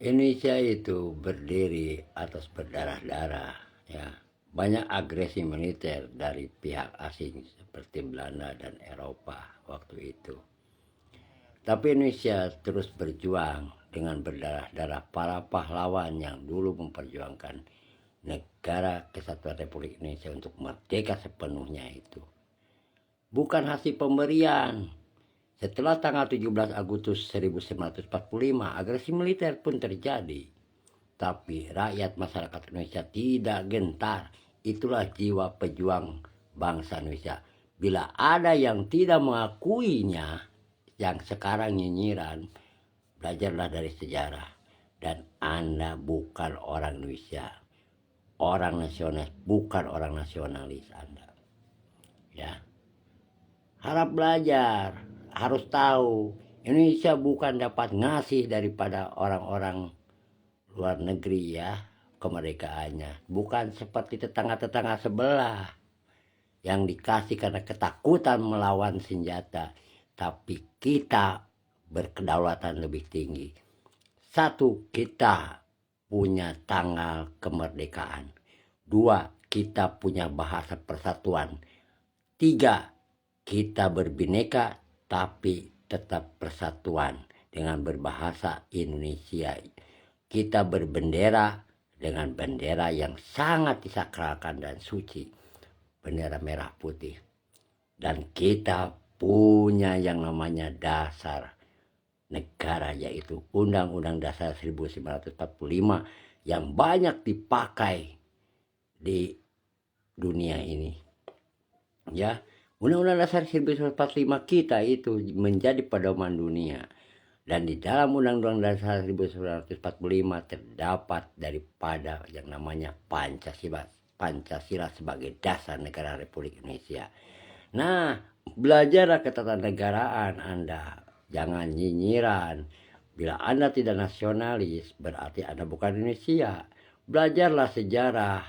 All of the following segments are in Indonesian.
Indonesia itu berdiri atas berdarah-darah, ya. Banyak agresi militer dari pihak asing seperti Belanda dan Eropa waktu itu. Tapi Indonesia terus berjuang dengan berdarah-darah para pahlawan yang dulu memperjuangkan negara kesatuan Republik Indonesia untuk merdeka sepenuhnya itu. Bukan hasil pemberian. Setelah tanggal 17 Agustus 1945, agresi militer pun terjadi. Tapi rakyat masyarakat Indonesia tidak gentar. Itulah jiwa pejuang bangsa Indonesia. Bila ada yang tidak mengakuinya, yang sekarang nyinyiran, belajarlah dari sejarah. Dan Anda bukan orang Indonesia. Orang nasionalis, bukan orang nasionalis Anda. Ya. Harap belajar, harus tahu. Indonesia bukan dapat ngasih daripada orang-orang luar negeri ya kemerdekaannya. Bukan seperti tetangga-tetangga sebelah yang dikasih karena ketakutan melawan senjata. Tapi kita berkedaulatan lebih tinggi. Satu, kita punya tanggal kemerdekaan. Dua, kita punya bahasa persatuan. Tiga, kita berbineka tapi tetap persatuan dengan berbahasa Indonesia. Kita berbendera dengan bendera yang sangat disakralkan dan suci, bendera merah putih. Dan kita punya yang namanya dasar negara, yaitu Undang-Undang Dasar 1945 yang banyak dipakai di dunia ini. Ya, Undang-Undang Dasar 1945 kita itu menjadi pedoman dunia. Dan di dalam Undang-Undang Dasar 1945 terdapat daripada yang namanya Pancasila. Pancasila sebagai dasar negara Republik Indonesia. Nah, belajarlah ketatanegaraan Anda. Jangan nyinyiran. Bila Anda tidak nasionalis, berarti Anda bukan Indonesia. Belajarlah sejarah.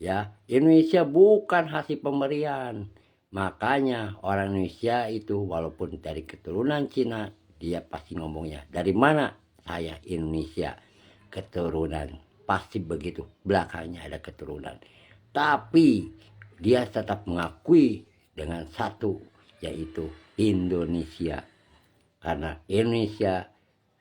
Ya, Indonesia bukan hasil pemberian. Makanya orang Indonesia itu walaupun dari keturunan Cina, dia pasti ngomongnya, dari mana? Saya Indonesia, keturunan. Pasti begitu, belakangnya ada keturunan. Tapi dia tetap mengakui dengan satu, yaitu Indonesia. Karena Indonesia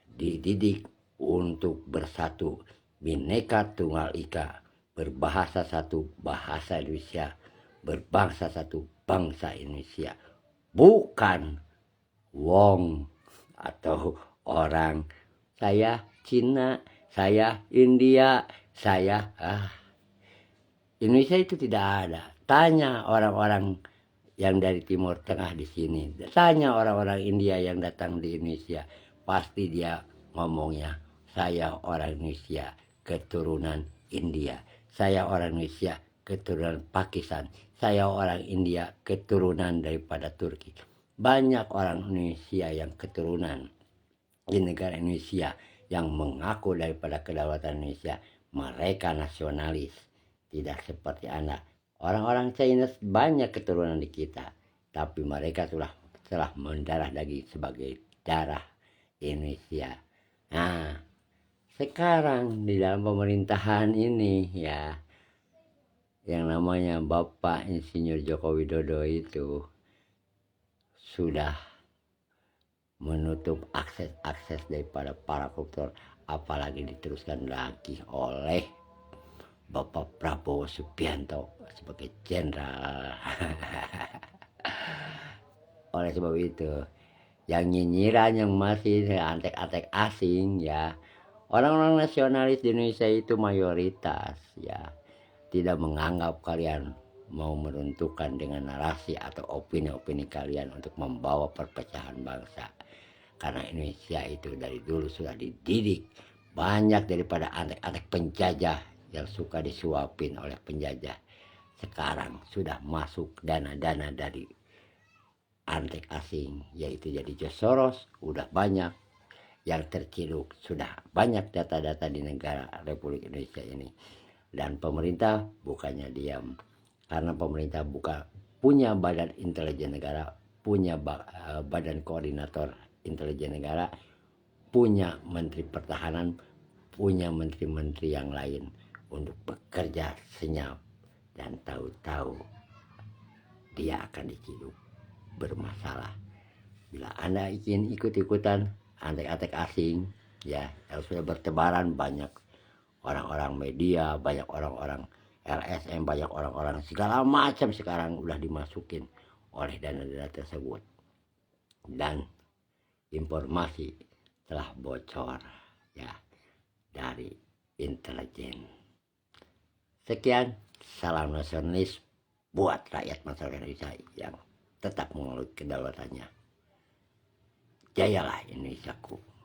dididik untuk bersatu, Bhinneka Tunggal Ika, berbahasa satu, bahasa Indonesia, berbangsa satu, bangsa Indonesia. Bukan Wong atau orang, saya Cina, saya India, saya Indonesia itu tidak ada. Tanya orang-orang yang dari Timur Tengah di sini, tanya orang-orang India yang datang di Indonesia, pasti dia ngomongnya, saya orang Indonesia keturunan India, saya orang Indonesia keturunan Pakistan, saya orang India keturunan daripada Turki. Banyak orang Indonesia yang keturunan di negara Indonesia yang mengaku daripada kedaulatan Indonesia. Mereka nasionalis, tidak seperti Anda. Orang-orang China banyak keturunan di kita, tapi mereka telah mendarah daging sebagai darah Indonesia. Nah, sekarang di dalam pemerintahan ini ya, yang namanya Bapak Insinyur Joko Widodo itu sudah menutup akses daripada para koruptor, apalagi diteruskan lagi oleh Bapak Prabowo Subianto sebagai jenderal. Oleh sebab itu, yang nyinyiran yang masih antek-antek asing ya, orang-orang nasionalis di Indonesia itu mayoritas ya, tidak menganggap kalian mau meruntuhkan dengan narasi atau opini-opini kalian untuk membawa perpecahan bangsa. Karena Indonesia itu dari dulu sudah dididik banyak daripada antek-antek penjajah yang suka disuapin oleh penjajah. Sekarang sudah masuk dana-dana dari antek asing, yaitu jadi George Soros, udah banyak yang terciduk, sudah banyak data-data di negara Republik Indonesia ini. Dan pemerintah bukannya diam, karena pemerintah punya badan intelijen negara, punya badan koordinator intelijen negara, punya menteri pertahanan, punya menteri-menteri yang lain untuk bekerja senyap, dan tahu-tahu dia akan diciduk bermasalah. Bila Anda ingin ikut-ikutan antek-antek asing, ya, yang sudah bertebaran, banyak orang-orang media, banyak orang-orang LSM, banyak orang-orang segala macam sekarang udah dimasukin oleh dana-dana tersebut, dan informasi telah bocor, ya, dari intelijen. Sekian, salam nasionalis buat rakyat masyarakat Indonesia yang tetap mengelola kedaulatannya. Jayalah Indonesiaku.